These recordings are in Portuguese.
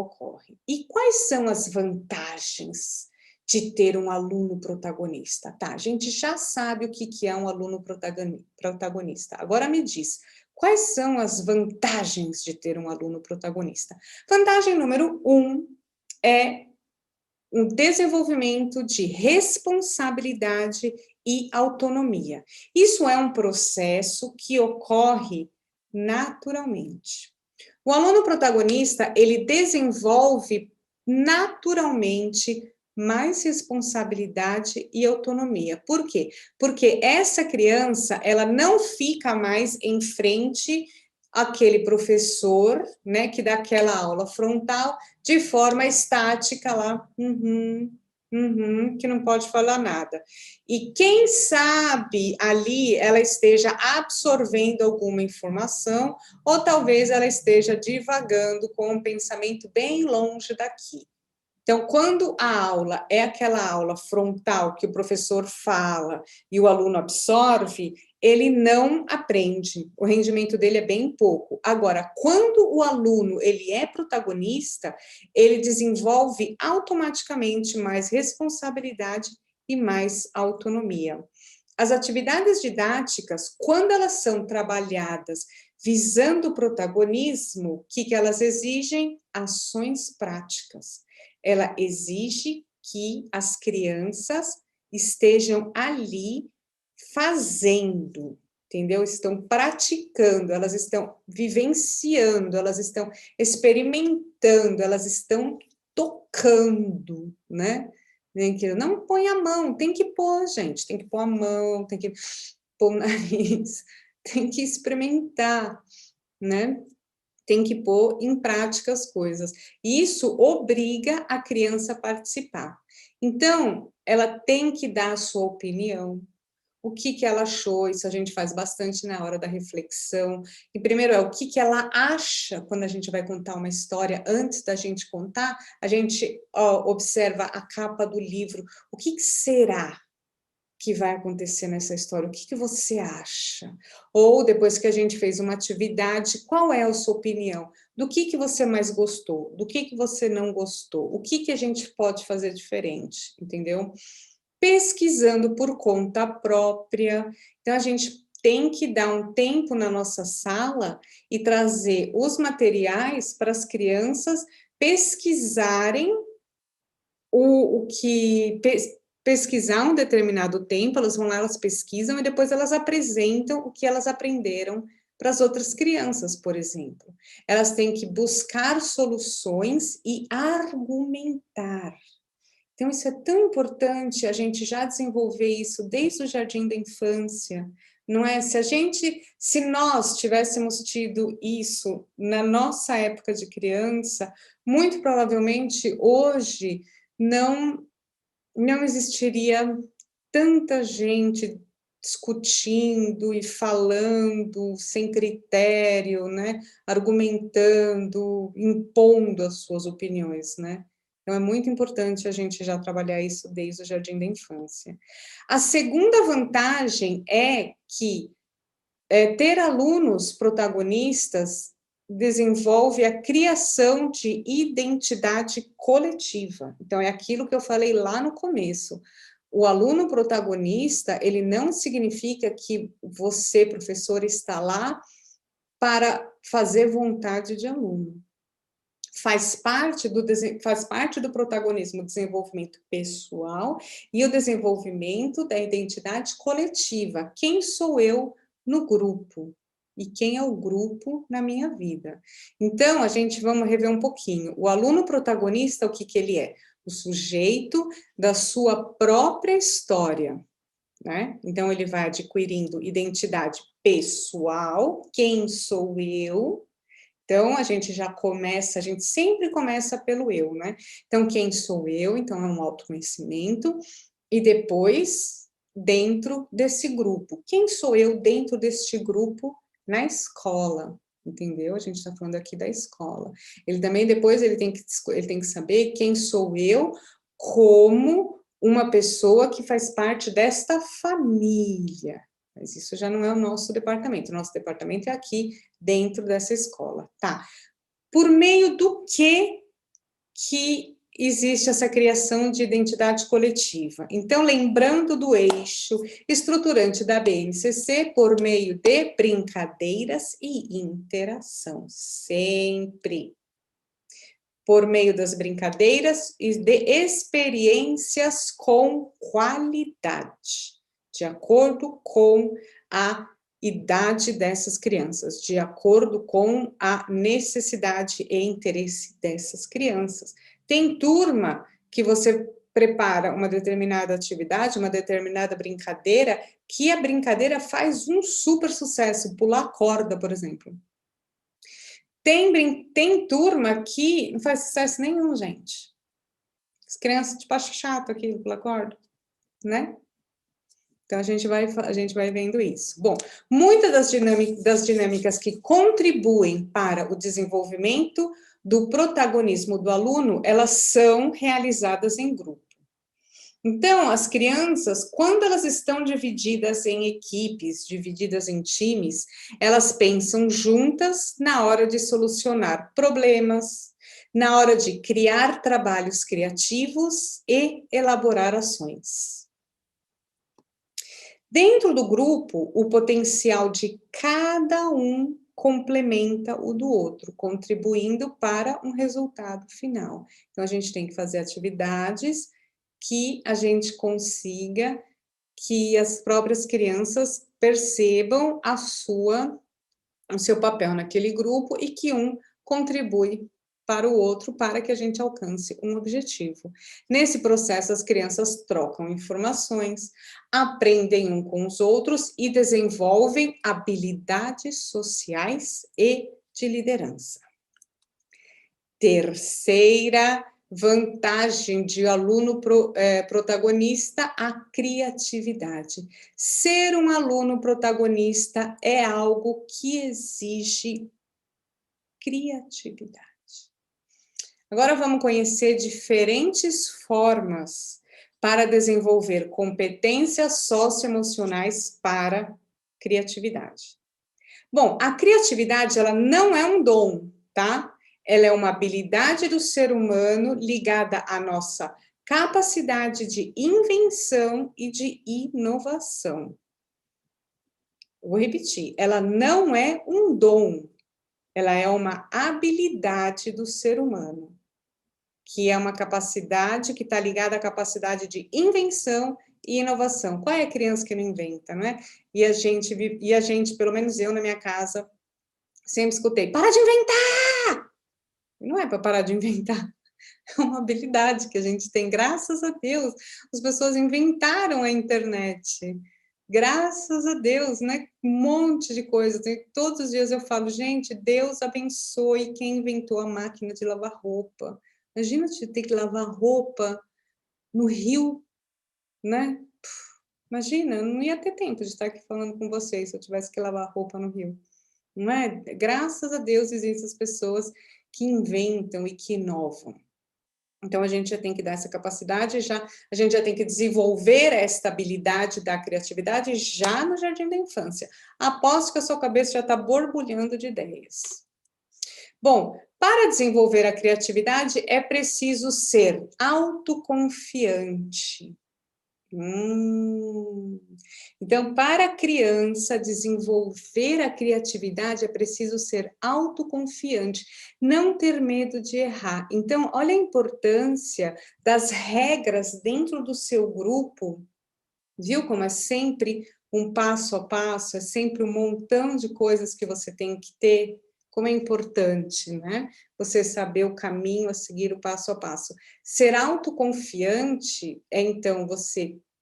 ocorre. E quais são as vantagens de ter um aluno protagonista? Tá, a gente já sabe o que é um aluno protagonista. Agora me diz, quais são as vantagens de ter um aluno protagonista? Vantagem número 1 é o desenvolvimento de responsabilidade e autonomia. Isso é um processo que ocorre naturalmente. O aluno protagonista, ele desenvolve naturalmente mais responsabilidade e autonomia. Por quê? Porque essa criança, ela não fica mais em frente àquele professor, né, que dá aquela aula frontal de forma estática lá, que não pode falar nada. E quem sabe ali ela esteja absorvendo alguma informação, ou talvez ela esteja divagando com um pensamento bem longe daqui. Então, quando a aula é aquela aula frontal que o professor fala e o aluno absorve, ele não aprende, o rendimento dele é bem pouco. Agora, quando o aluno ele é protagonista, ele desenvolve automaticamente mais responsabilidade e mais autonomia. As atividades didáticas, quando elas são trabalhadas visando o protagonismo, o que elas exigem? Ações práticas. Ela exige que as crianças estejam ali fazendo, entendeu? Estão praticando, elas estão vivenciando, elas estão experimentando, elas estão tocando, né? Não põe a mão, tem que pôr, gente, tem que pôr a mão, tem que pôr o nariz, tem que experimentar, né? Tem que pôr em prática as coisas. E isso obriga a criança a participar. Então, ela tem que dar a sua opinião, o que ela achou, isso a gente faz bastante na hora da reflexão. E primeiro é o que ela acha quando a gente vai contar uma história, antes da gente contar, a gente observa a capa do livro, o que será que vai acontecer nessa história? O que você acha? Ou depois que a gente fez uma atividade, qual é a sua opinião? Do que você mais gostou? Do que você não gostou? O que a gente pode fazer diferente? Entendeu? Pesquisando por conta própria. Então, a gente tem que dar um tempo na nossa sala e trazer os materiais para as crianças pesquisarem o que pesquisar um determinado tempo, elas vão lá, elas pesquisam e depois elas apresentam o que elas aprenderam para as outras crianças, por exemplo. Elas têm que buscar soluções e argumentar. Então, isso é tão importante a gente já desenvolver isso desde o jardim da infância, não é? Se nós tivéssemos tido isso na nossa época de criança, muito provavelmente hoje não existiria tanta gente discutindo e falando sem critério, né? Argumentando, impondo as suas opiniões, né? Então, é muito importante a gente já trabalhar isso desde o jardim da infância. A segunda vantagem é que ter alunos protagonistas desenvolve a criação de identidade coletiva. Então, é aquilo que eu falei lá no começo. O aluno protagonista, ele não significa que você, professor, está lá para fazer vontade de aluno. Faz parte do protagonismo, o desenvolvimento pessoal e o desenvolvimento da identidade coletiva. Quem sou eu no grupo? E quem é o grupo na minha vida? Então, vamos rever um pouquinho. O aluno protagonista, o que ele é? O sujeito da sua própria história, né? Então, ele vai adquirindo identidade pessoal, quem sou eu? Então, a gente sempre começa pelo eu, né? Então, quem sou eu? Então, é um autoconhecimento. E depois, dentro desse grupo. Quem sou eu dentro deste grupo na escola? Entendeu? A gente está falando aqui da escola. Depois, ele tem que saber quem sou eu como uma pessoa que faz parte desta família. Mas isso já não é o nosso departamento. O nosso departamento é aqui dentro dessa escola, tá? Por meio do que que existe essa criação de identidade coletiva. Então, lembrando do eixo estruturante da BNCC por meio de brincadeiras e interação, sempre. Por meio das brincadeiras e de experiências com qualidade, de acordo com a idade dessas crianças, de acordo com a necessidade e interesse dessas crianças. Tem turma que você prepara uma determinada atividade, uma determinada brincadeira, que a brincadeira faz um super sucesso, pular corda, por exemplo. Tem turma que não faz sucesso nenhum, gente. As crianças, tipo, acham chato aquilo, pular corda, né? Então, a gente vai vendo isso. Bom, muitas das dinâmicas que contribuem para o desenvolvimento do protagonismo do aluno, elas são realizadas em grupo. Então, as crianças, quando elas estão divididas em equipes, divididas em times, elas pensam juntas na hora de solucionar problemas, na hora de criar trabalhos criativos e elaborar ações. Dentro do grupo, o potencial de cada um complementa o do outro, contribuindo para um resultado final. Então, a gente tem que fazer atividades que a gente consiga que as próprias crianças percebam o seu papel naquele grupo e que um contribui para o outro para que a gente alcance um objetivo. Nesse processo, as crianças trocam informações, aprendem um com os outros e desenvolvem habilidades sociais e de liderança. Terceira vantagem de aluno protagonista, a criatividade. Ser um aluno protagonista é algo que exige criatividade. Agora vamos conhecer diferentes formas para desenvolver competências socioemocionais para criatividade. Bom, a criatividade, ela não é um dom, tá? Ela é uma habilidade do ser humano ligada à nossa capacidade de invenção e de inovação. Vou repetir, ela não é um dom, ela é uma habilidade do ser humano, que é uma capacidade que está ligada à capacidade de invenção e inovação. Qual é a criança que não inventa, não é? E a gente, pelo menos eu na minha casa, sempre escutei, para de inventar! Não é para parar de inventar, é uma habilidade que a gente tem, graças a Deus. As pessoas inventaram a internet, graças a Deus, né? Um monte de coisas. E todos os dias eu falo, gente, Deus abençoe quem inventou a máquina de lavar roupa. Imagina você ter que lavar roupa no rio, né? Imagina, eu não ia ter tempo de estar aqui falando com vocês se eu tivesse que lavar roupa no rio. Não é? Graças a Deus existem as pessoas que inventam e que inovam. Então, a gente já tem que dar essa capacidade, a gente já tem que desenvolver essa habilidade da criatividade já no jardim da infância. Aposto que a sua cabeça já está borbulhando de ideias. Bom, para desenvolver a criatividade é preciso ser autoconfiante. Então, para a criança desenvolver a criatividade, é preciso ser autoconfiante, não ter medo de errar. Então, olha a importância das regras dentro do seu grupo, viu como é sempre um passo a passo, é sempre um montão de coisas que você tem que ter, como é importante, né? Você saber o caminho a seguir, o passo a passo. Ser autoconfiante é, então,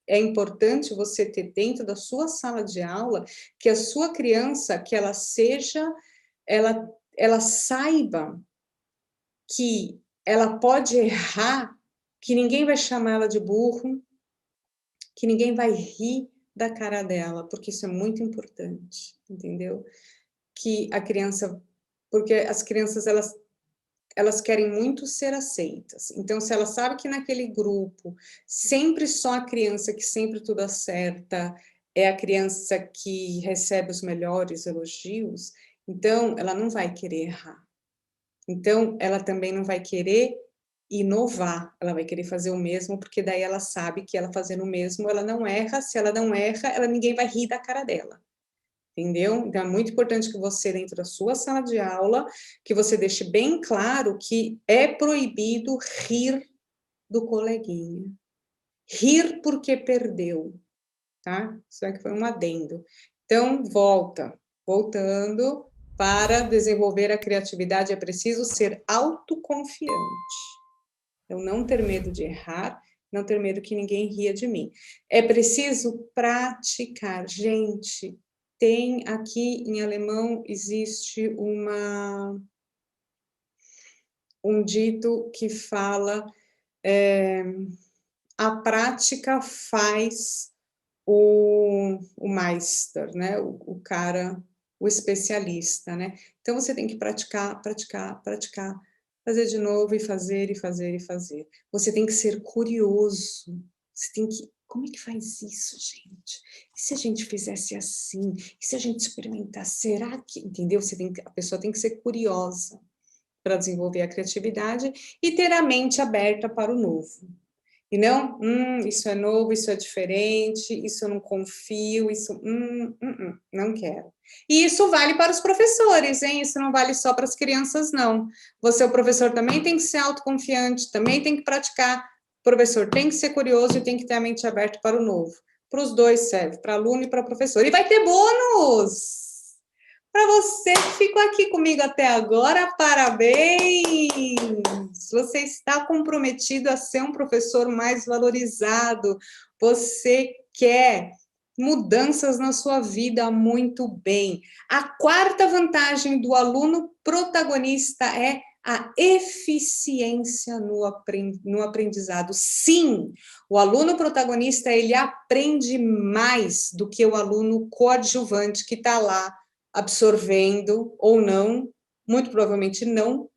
é importante você ter dentro da sua sala de aula que a sua criança, que ela seja, ela saiba que ela pode errar, que ninguém vai chamar ela de burro, que ninguém vai rir da cara dela, porque isso é muito importante, entendeu? Que a criança, porque as crianças, elas querem muito ser aceitas. Então, se ela sabe que naquele grupo, sempre só a criança que sempre tudo acerta, é a criança que recebe os melhores elogios, então, ela não vai querer errar. Então, ela também não vai querer inovar, ela vai querer fazer o mesmo, porque daí ela sabe que ela fazendo o mesmo, ela não erra, se ela não erra, ninguém vai rir da cara dela. Entendeu? Então, é muito importante que você, dentro da sua sala de aula, que você deixe bem claro que é proibido rir do coleguinha. Rir porque perdeu, tá? Isso aqui foi um adendo. Então, voltando, para desenvolver a criatividade é preciso ser autoconfiante. Então, não ter medo de errar, não ter medo que ninguém ria de mim. É preciso praticar. Gente, tem aqui em alemão, existe um dito que fala, a prática faz o Meister, né? O cara, o especialista, né? Então, você tem que praticar, praticar, praticar, fazer de novo e fazer, e fazer, e fazer. Você tem que ser curioso, você tem que... Como é que faz isso, gente? E se a gente fizesse assim? E se a gente experimentar? Será que... Entendeu? A pessoa tem que ser curiosa para desenvolver a criatividade e ter a mente aberta para o novo. E não, isso é novo, isso é diferente, isso eu não confio, isso, não quero. E isso vale para os professores, hein? Isso não vale só para as crianças, não. Você, o professor, também tem que ser autoconfiante, também tem que praticar. O professor tem que ser curioso e tem que ter a mente aberta para o novo. Para os dois serve, para aluno e para professor. E vai ter bônus! Para você que ficou aqui comigo até agora, parabéns! Você está comprometido a ser um professor mais valorizado. Você quer mudanças na sua vida, muito bem. A quarta vantagem do aluno protagonista é a eficiência no aprendizado. Sim, o aluno protagonista, ele aprende mais do que o aluno coadjuvante que está lá absorvendo ou não, muito provavelmente não,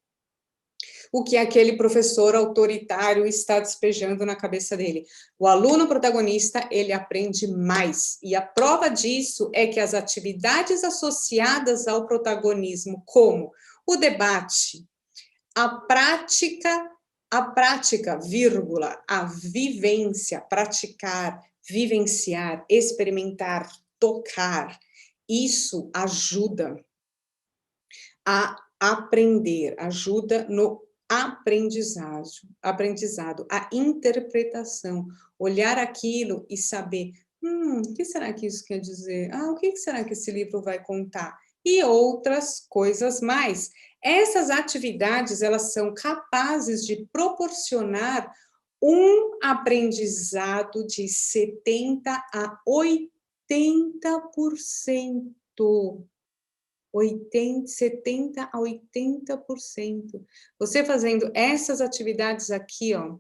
o que aquele professor autoritário está despejando na cabeça dele. O aluno protagonista, ele aprende mais. E a prova disso é que as atividades associadas ao protagonismo, como o debate, a prática, vírgula, a vivência, praticar, vivenciar, experimentar, tocar, isso ajuda a aprender, ajuda no aprendizado, a interpretação, olhar aquilo e saber, o que será que isso quer dizer? O que será que esse livro vai contar? E outras coisas mais. Essas atividades, elas são capazes de proporcionar um aprendizado de 70 a 80%. 70 a 80%. Você fazendo essas atividades aqui, ó,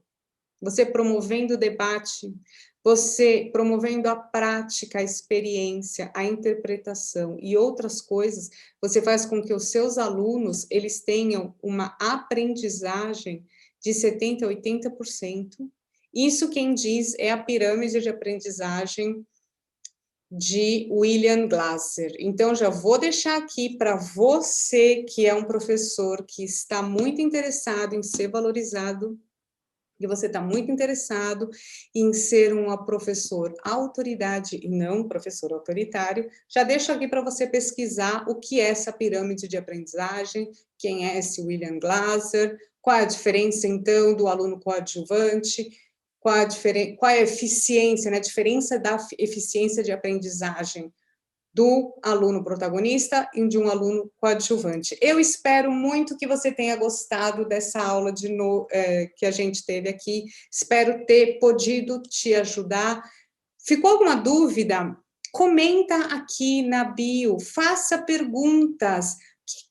você promovendo o debate, você promovendo a prática, a experiência, a interpretação e outras coisas, você faz com que os seus alunos, eles tenham uma aprendizagem de 70 a 80%. Isso quem diz é a pirâmide de aprendizagem de William Glasser. Então, já vou deixar aqui para você que é um professor que está muito interessado em ser valorizado, e você está muito interessado em ser um professor autoridade e não um professor autoritário, já deixo aqui para você pesquisar o que é essa pirâmide de aprendizagem, quem é esse William Glasser, qual é a diferença, então, do aluno coadjuvante, qual é a eficiência, né, a diferença da eficiência de aprendizagem do aluno protagonista e de um aluno coadjuvante. Eu espero muito que você tenha gostado dessa aula que a gente teve aqui, espero ter podido te ajudar. Ficou alguma dúvida? Comenta aqui na bio, faça perguntas.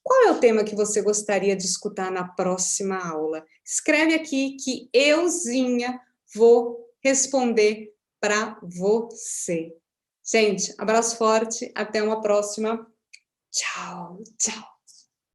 Qual é o tema que você gostaria de escutar na próxima aula? Escreve aqui que euzinha vou responder para você. Gente, abraço forte, até uma próxima. Tchau, tchau.